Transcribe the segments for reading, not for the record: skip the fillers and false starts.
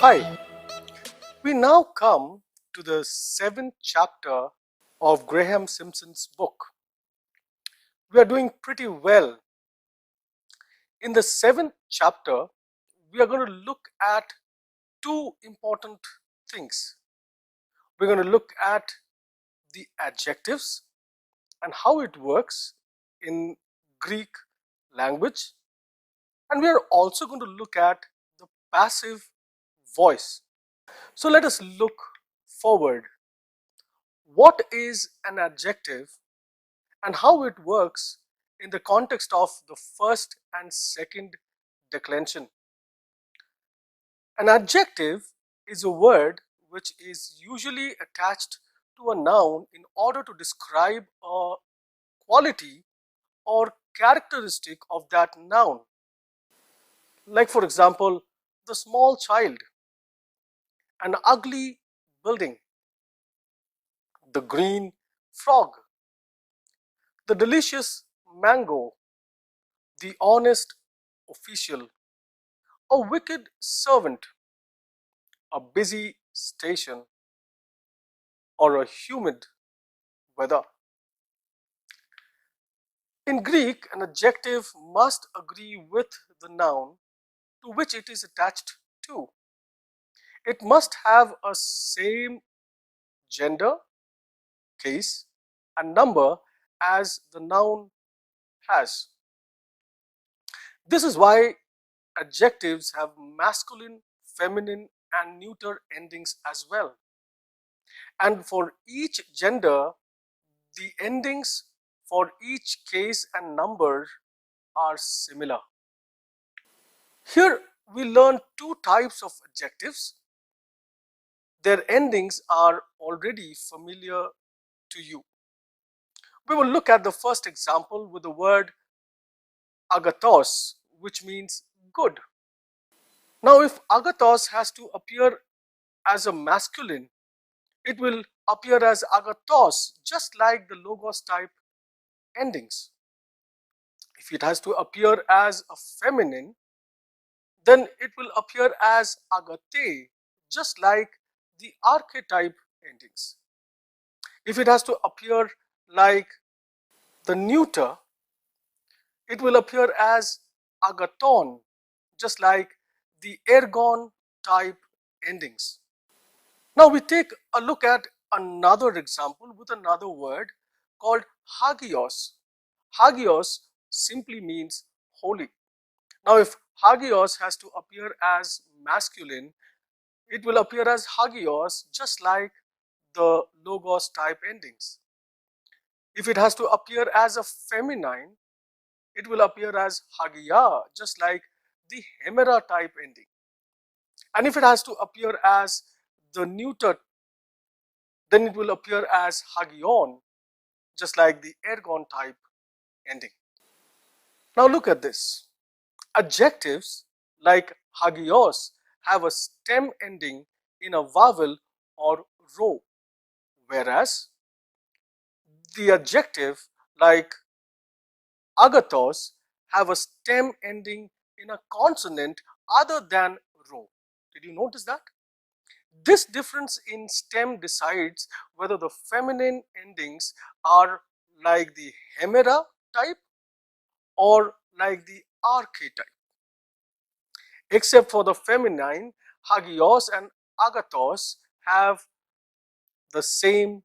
Hi, we now come to the seventh chapter of Graham Simpson's book. We are doing pretty well. In the seventh chapter, we are going to look at two important things. We're going to look at the adjectives and how it works in Greek language, and we are also going to look at the passive voice. So let us look forward. What is an adjective and how it works in the context of the first and second declension? An adjective is a word which is usually attached to a noun in order to describe a quality or characteristic of that noun. Like, for example, the small child, an ugly building, the green frog, the delicious mango, the honest official, a wicked servant, a busy station, or a humid weather. In Greek, an adjective must agree with the noun to which it is attached to. It must have a same gender, case, and number as the noun has. This is why adjectives have masculine, feminine, and neuter endings as well. And for each gender, the endings for each case and number are similar. Here we learn two types of adjectives. Their endings are already familiar to you. We will look at the first example with the word agathos, which means good. Now, if agathos has to appear as a masculine, it will appear as agathos, just like the logos type endings. If it has to appear as a feminine, then it will appear as agate, just like the archetype endings. If it has to appear like the neuter, it will appear as agathon, just like the ergon type endings. Now we take a look at another example with another word called hagios. Hagios simply means holy. Now if hagios has to appear as masculine, it will appear as hagios, just like the logos type endings. If it has to appear as a feminine, it will appear as hagia, just like the hemera type ending. And if it has to appear as the neuter, then it will appear as hagion, just like the ergon type ending. Now look at this. Adjectives like hagios have a stem ending in a vowel or row, whereas the adjective like agathos have a stem ending in a consonant other than row. Did you notice that? This difference in stem decides whether the feminine endings are like the hemera type or like the archetype. Except for the feminine, hagios and agathos have the same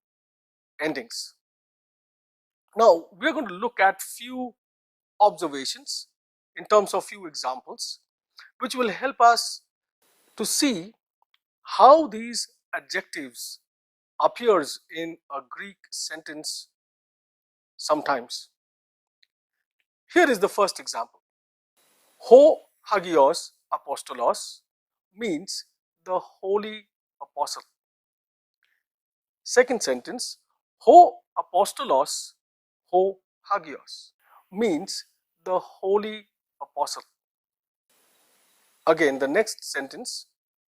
endings. Now we are going to look at few observations in terms of few examples which will help us to see how these adjectives appears in a Greek sentence sometimes. Here is the first example. Ho hagios apostolos means the holy apostle. Second sentence, ho apostolos ho hagios means the holy apostle. Again, the next sentence,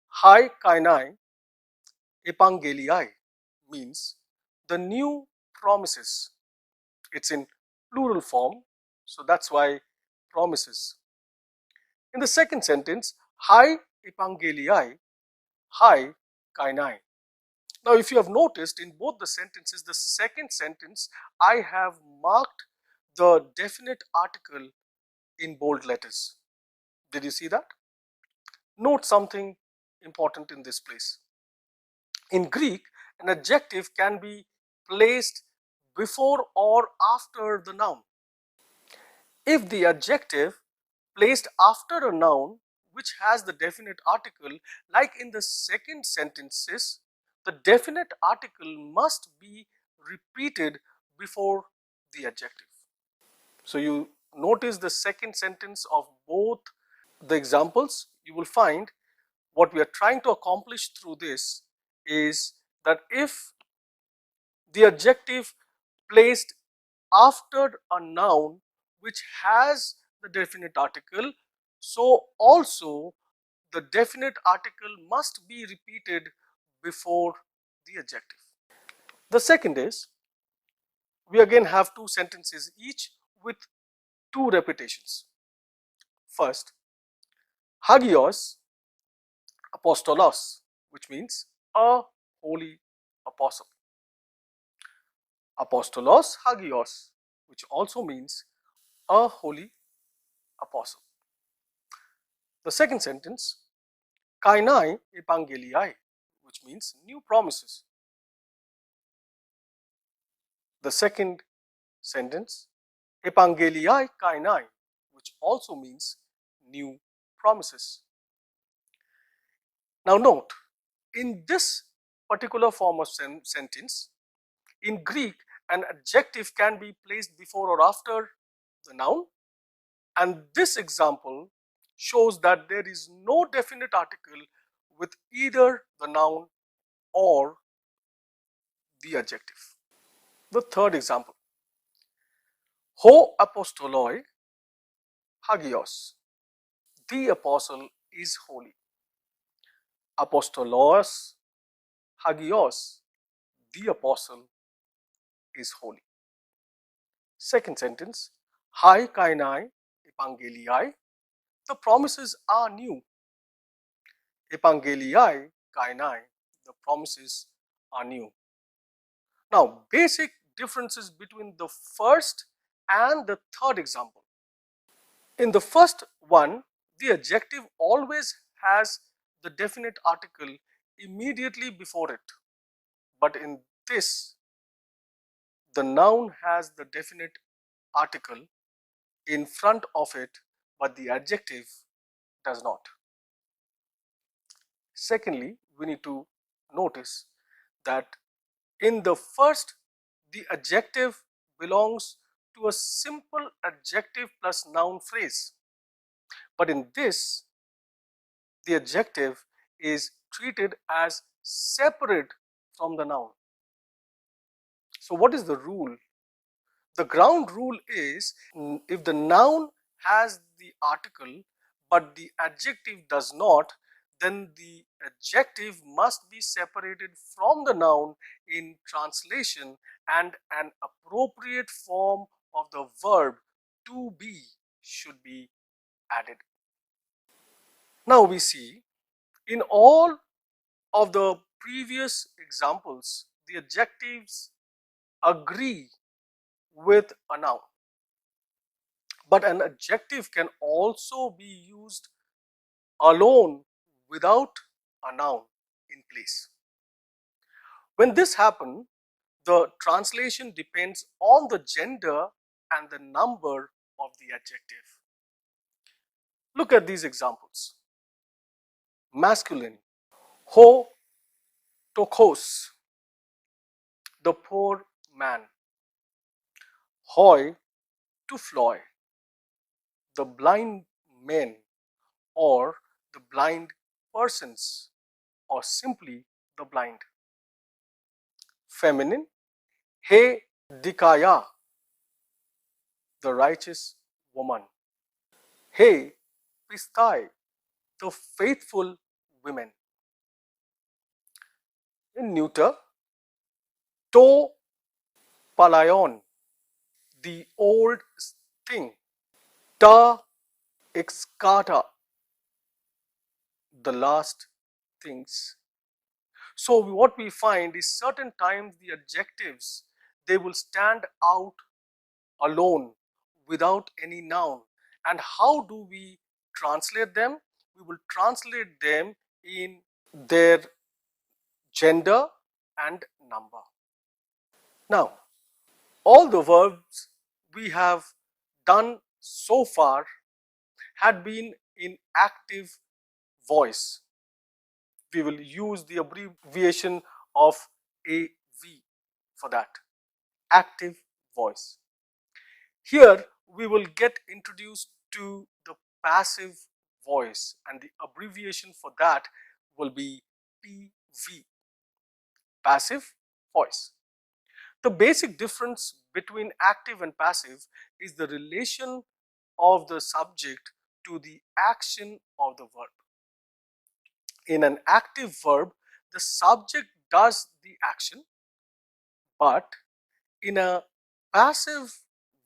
hai kainai epangeliai means the new promises. It's in plural form, so that's why promises. In the second sentence, hai epangeliai Hi, kainai. Now, if you have noticed in both the sentences, the second sentence, I have marked the definite article in bold letters. Did you see that? Note something important in this place. In Greek, an adjective can be placed before or after the noun. If the adjective placed after a noun which has the definite article, like in the second sentences, the definite article must be repeated before the adjective. So you notice the second sentence of both the examples. You will find what we are trying to accomplish through this is that if the adjective placed after a noun which has the definite article, so also the definite article must be repeated before the adjective. The second is, we again have two sentences each with two repetitions. First, hagios apostolos, which means a holy apostle. Apostolos hagios, which also means a holy apostle. The second sentence, kainai epangeliai, which means new promises. The second sentence, epangeliai kainai, which also means new promises. Now note, in this particular form of sentence, in Greek, an adjective can be placed before or after the noun, and this example shows that there is no definite article with either the noun or the adjective. The third example, ho apostoloi hagios, the apostle is holy. Apostolos hagios, the apostle is holy. Second sentence, hai kainai epangeliai, the promises are new. Epangeliai kainai, the promises are new. Now, basic differences between the first and the third example. In the first one, the adjective always has the definite article immediately before it. But in this, the noun has the definite article in front of it, but the adjective does not. Secondly, we need to notice that in the first, the adjective belongs to a simple adjective plus noun phrase. But in this, the adjective is treated as separate from the noun. So what is the rule? The ground rule is, if the noun has the article but the adjective does not, then the adjective must be separated from the noun in translation, and an appropriate form of the verb to be should be added. Now we see, in all of the previous examples, the adjectives agree with a noun. But an adjective can also be used alone without a noun in place. When this happens, the translation depends on the gender and the number of the adjective. Look at these examples. Masculine, ho tokos, the poor man. Hoi tufloi, the blind men or the blind persons, or simply the blind. Feminine, he dikaya, the righteous woman. He pistai, the faithful women. In neuter, to palayon, the old thing. Ta excata, the last things. So what we find is certain times the adjectives, they will stand out alone without any noun. And how do we translate them? We will translate them in their gender and number. Now, all the verbs we have done so far had been in active voice. We will use the abbreviation of AV for that, active voice. Here we will get introduced to the passive voice, and the abbreviation for that will be PV, passive voice. The basic difference between active and passive is the relation of the subject to the action of the verb. In an active verb, the subject does the action, but in a passive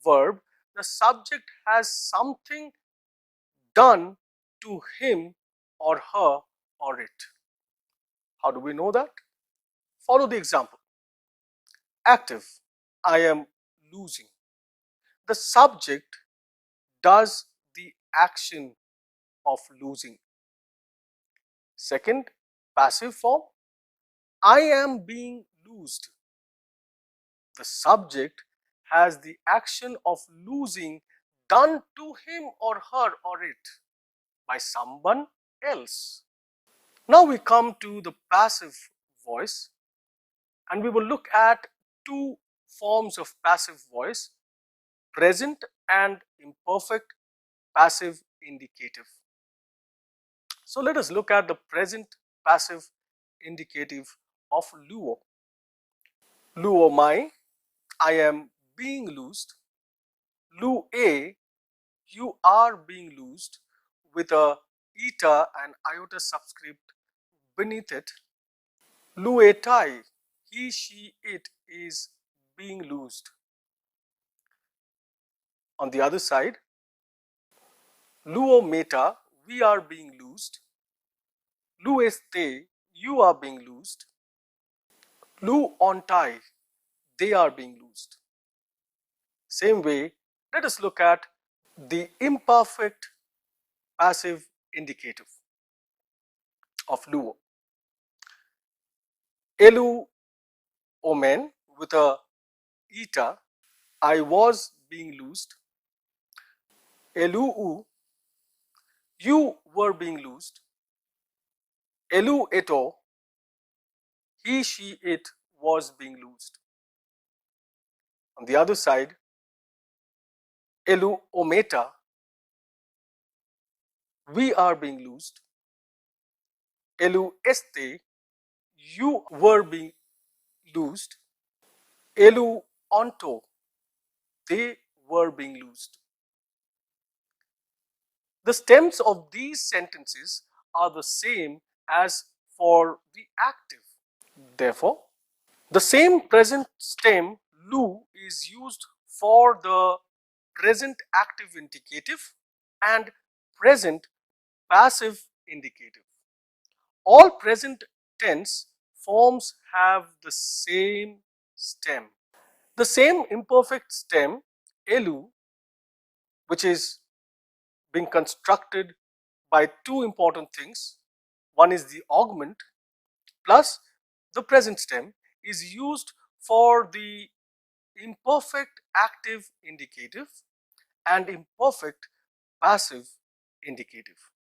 verb, the subject has something done to him or her or it. How do we know that? Follow the example. Active, I am losing. The subject does the action of losing. Second, passive form, I am being loosed. The subject has the action of losing done to him or her or it by someone else. Now we come to the passive voice, and we will look at two forms of passive voice, present and imperfect passive indicative. So let us look at the present passive indicative of luo. Luo mai, I am being loosed. Lu a, you are being loosed, with a eta and iota subscript beneath it. Lu e tai, he, she, it is being loosed. On the other side, luo meta, we are being loosed. Lu este, you are being loosed. Lu on tai, they are being loosed. Same way, let us look at the imperfect passive indicative of luo. Elu omen, with a eta, I was being loosed. Elu u, you were being loosed. Elu eto, he, she, it was being loosed. On the other side, elu ometa, we are being loosed. Elu este, you were being loosed. Elu onto, they were being loosed. The stems of these sentences are the same as for the active. Therefore, the same present stem lu is used for the present active indicative and present passive indicative. All present tense forms have the same stem. The same imperfect stem elu, which is being constructed by two important things. One is the augment plus the present stem, is used for the imperfect active indicative and imperfect passive indicative.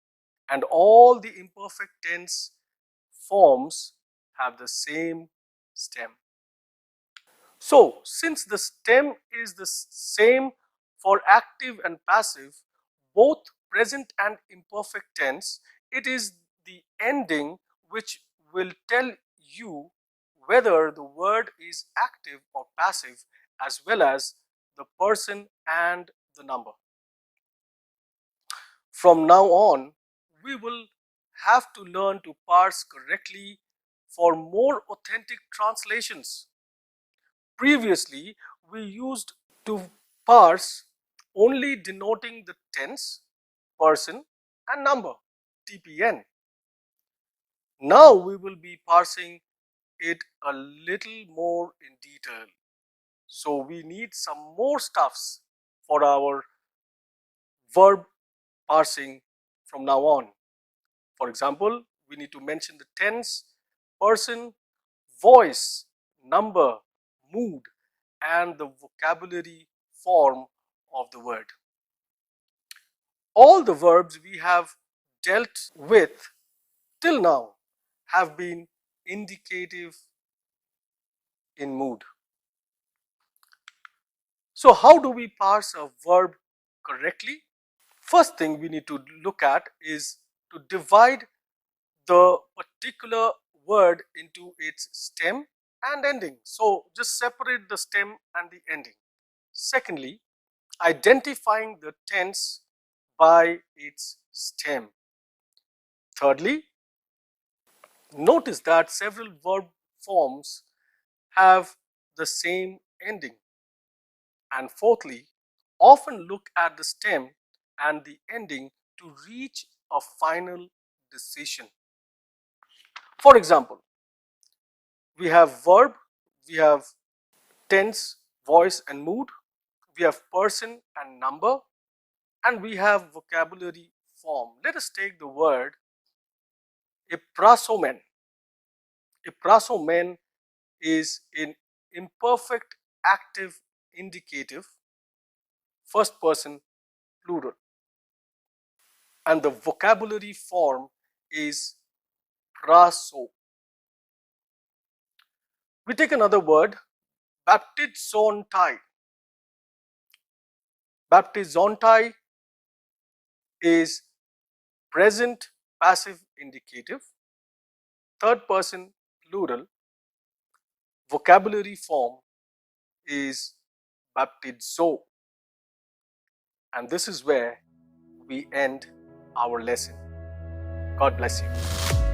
And all the imperfect tense forms have the same stem. So, since the stem is the same for active and passive, both present and imperfect tense, it is the ending which will tell you whether the word is active or passive, as well as the person and the number. From now on, we will have to learn to parse correctly for more authentic translations. Previously, we used to parse only denoting the tense, person and number, TPN. Now we will be parsing it a little more in detail. So we need some more stuffs for our verb parsing from now on. For example, we need to mention the tense, person, voice, number, mood, and the vocabulary form of the word. All the verbs we have dealt with till now have been indicative in mood. So how do we parse a verb correctly? First thing we need to look at is to divide the particular word into its stem and ending. So just separate the stem and the ending. Secondly, identifying the tense by its stem. Thirdly, notice that several verb forms have the same ending. And fourthly, often look at the stem and the ending to reach a final decision. For example, we have verb, we have tense, voice and mood, we have person and number, and we have vocabulary form. Let us take the word iprasomen. Iprasomen is in imperfect active indicative, first person plural, and the vocabulary form is praso. We take another word, baptizontai. Baptizontai is present passive indicative, third person plural, vocabulary form is baptizo. And this is where we end our lesson. God bless you.